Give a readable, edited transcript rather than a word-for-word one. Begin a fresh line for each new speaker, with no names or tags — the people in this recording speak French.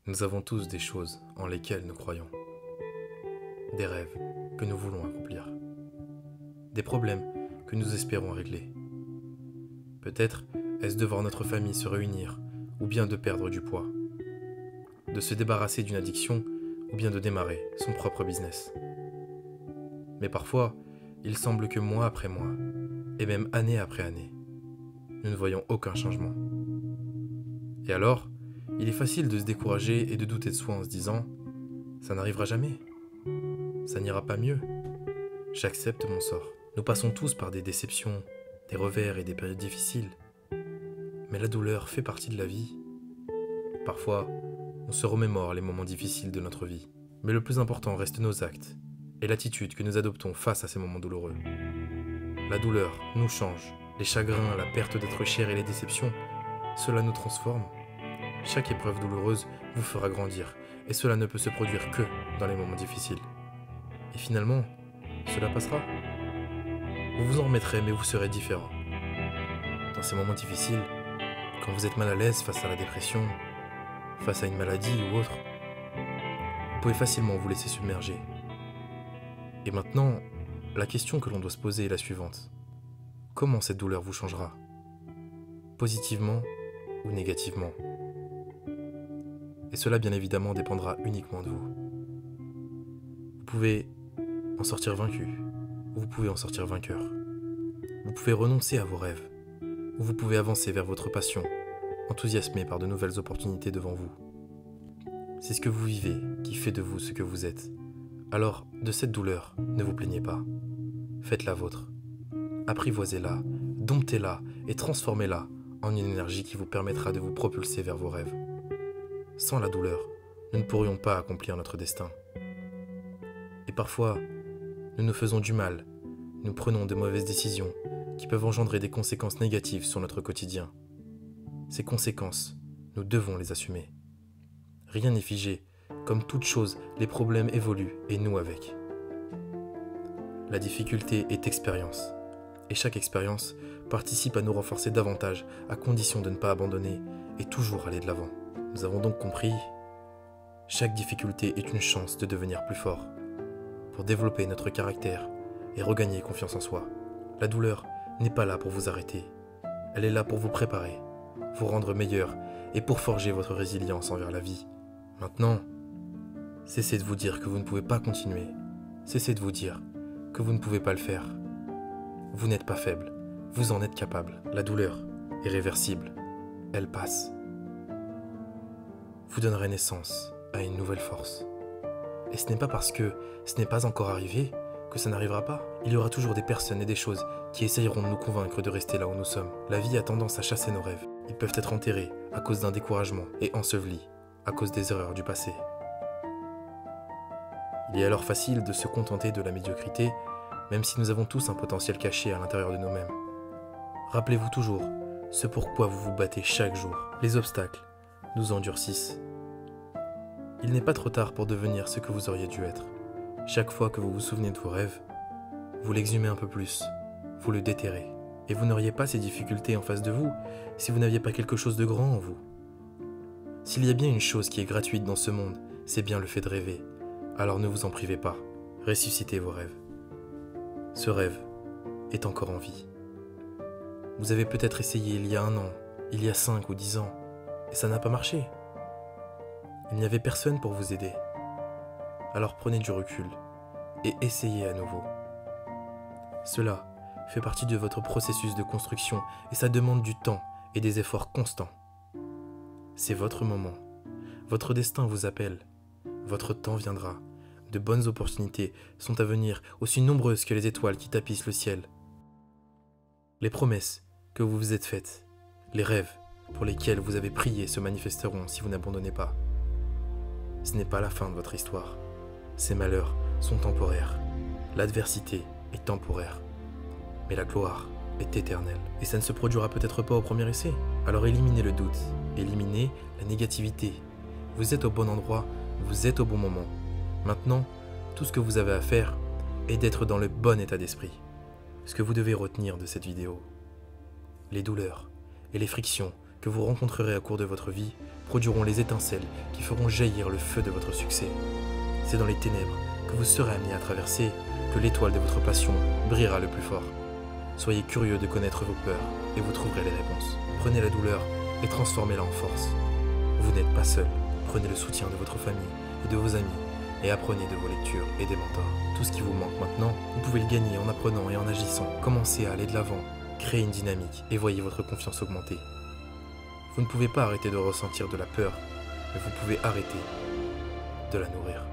Nous avons tous des choses en lesquelles nous croyons, des rêves que nous voulons accomplir, des problèmes que nous espérons régler. Peut-être est-ce de voir notre famille se réunir ou bien de perdre du poids, de se débarrasser d'une addiction ou bien de démarrer son propre business. Mais parfois, il semble que mois après mois, et même année après année, nous ne voyons aucun changement. Et alors, il est facile de se décourager et de douter de soi en se disant « ça n'arrivera jamais, ça n'ira pas mieux, j'accepte mon sort ». Nous passons tous par des déceptions, des revers et des périodes difficiles, mais la douleur fait partie de la vie. Parfois, on se remémore les moments difficiles de notre vie, mais le plus important reste nos actes et l'attitude que nous adoptons face à ces moments douloureux. La douleur nous change, les chagrins, la perte d'être cher et les déceptions, cela nous transforme. Chaque épreuve douloureuse vous fera grandir, et cela ne peut se produire que dans les moments difficiles. Et finalement, cela passera. Vous vous en remettrez, mais vous serez différent. Dans ces moments difficiles, quand vous êtes mal à l'aise face à la dépression, face à une maladie ou autre, vous pouvez facilement vous laisser submerger. Et maintenant, la question que l'on doit se poser est la suivante. Comment cette douleur vous changera? Positivement ou négativement? Et cela, bien évidemment, dépendra uniquement de vous. Vous pouvez en sortir vaincu, ou vous pouvez en sortir vainqueur. Vous pouvez renoncer à vos rêves, ou vous pouvez avancer vers votre passion, enthousiasmé par de nouvelles opportunités devant vous. C'est ce que vous vivez qui fait de vous ce que vous êtes. Alors, de cette douleur, ne vous plaignez pas. Faites-la vôtre. Apprivoisez-la, domptez-la et transformez-la en une énergie qui vous permettra de vous propulser vers vos rêves. Sans la douleur, nous ne pourrions pas accomplir notre destin. Et parfois, nous nous faisons du mal, nous prenons de mauvaises décisions qui peuvent engendrer des conséquences négatives sur notre quotidien. Ces conséquences, nous devons les assumer. Rien n'est figé, comme toute chose, les problèmes évoluent et nous avec. La difficulté est expérience, et chaque expérience participe à nous renforcer davantage à condition de ne pas abandonner et toujours aller de l'avant. Nous avons donc compris, chaque difficulté est une chance de devenir plus fort, pour développer notre caractère et regagner confiance en soi. La douleur n'est pas là pour vous arrêter, elle est là pour vous préparer, vous rendre meilleur et pour forger votre résilience envers la vie. Maintenant, cessez de vous dire que vous ne pouvez pas continuer, cessez de vous dire que vous ne pouvez pas le faire. Vous n'êtes pas faible, vous en êtes capable. La douleur est réversible, elle passe. Vous donnerez naissance à une nouvelle force. Et ce n'est pas parce que ce n'est pas encore arrivé que ça n'arrivera pas. Il y aura toujours des personnes et des choses qui essayeront de nous convaincre de rester là où nous sommes. La vie a tendance à chasser nos rêves. Ils peuvent être enterrés à cause d'un découragement et ensevelis à cause des erreurs du passé. Il est alors facile de se contenter de la médiocrité, même si nous avons tous un potentiel caché à l'intérieur de nous-mêmes. Rappelez-vous toujours ce pourquoi vous vous battez chaque jour. Les obstacles nous endurcissent. Il n'est pas trop tard pour devenir ce que vous auriez dû être. Chaque fois que vous vous souvenez de vos rêves, vous l'exhumez un peu plus, vous le déterrez. Et vous n'auriez pas ces difficultés en face de vous si vous n'aviez pas quelque chose de grand en vous. S'il y a bien une chose qui est gratuite dans ce monde, c'est bien le fait de rêver. Alors ne vous en privez pas, ressuscitez vos rêves. Ce rêve est encore en vie. Vous avez peut-être essayé il y a 1 an, il y a 5 ou 10 ans, et ça n'a pas marché. Il n'y avait personne pour vous aider. Alors prenez du recul et essayez à nouveau. Cela fait partie de votre processus de construction et ça demande du temps et des efforts constants. C'est votre moment. Votre destin vous appelle. Votre temps viendra. De bonnes opportunités sont à venir, aussi nombreuses que les étoiles qui tapissent le ciel. Les promesses que vous vous êtes faites, les rêves pour lesquels vous avez prié se manifesteront si vous n'abandonnez pas. Ce n'est pas la fin de votre histoire. Ces malheurs sont temporaires. L'adversité est temporaire. Mais la gloire est éternelle. Et ça ne se produira peut-être pas au premier essai. Alors éliminez le doute, éliminez la négativité. Vous êtes au bon endroit, vous êtes au bon moment. Maintenant, tout ce que vous avez à faire est d'être dans le bon état d'esprit. Ce que vous devez retenir de cette vidéo, les douleurs et les frictions que vous rencontrerez au cours de votre vie produiront les étincelles qui feront jaillir le feu de votre succès. C'est dans les ténèbres que vous serez amené à traverser que l'étoile de votre passion brillera le plus fort. Soyez curieux de connaître vos peurs et vous trouverez les réponses. Prenez la douleur et transformez-la en force. Vous n'êtes pas seul. Prenez le soutien de votre famille et de vos amis et apprenez de vos lectures et des mentors. Tout ce qui vous manque maintenant, vous pouvez le gagner en apprenant et en agissant. Commencez à aller de l'avant, créez une dynamique et voyez votre confiance augmenter. Vous ne pouvez pas arrêter de ressentir de la peur, mais vous pouvez arrêter de la nourrir.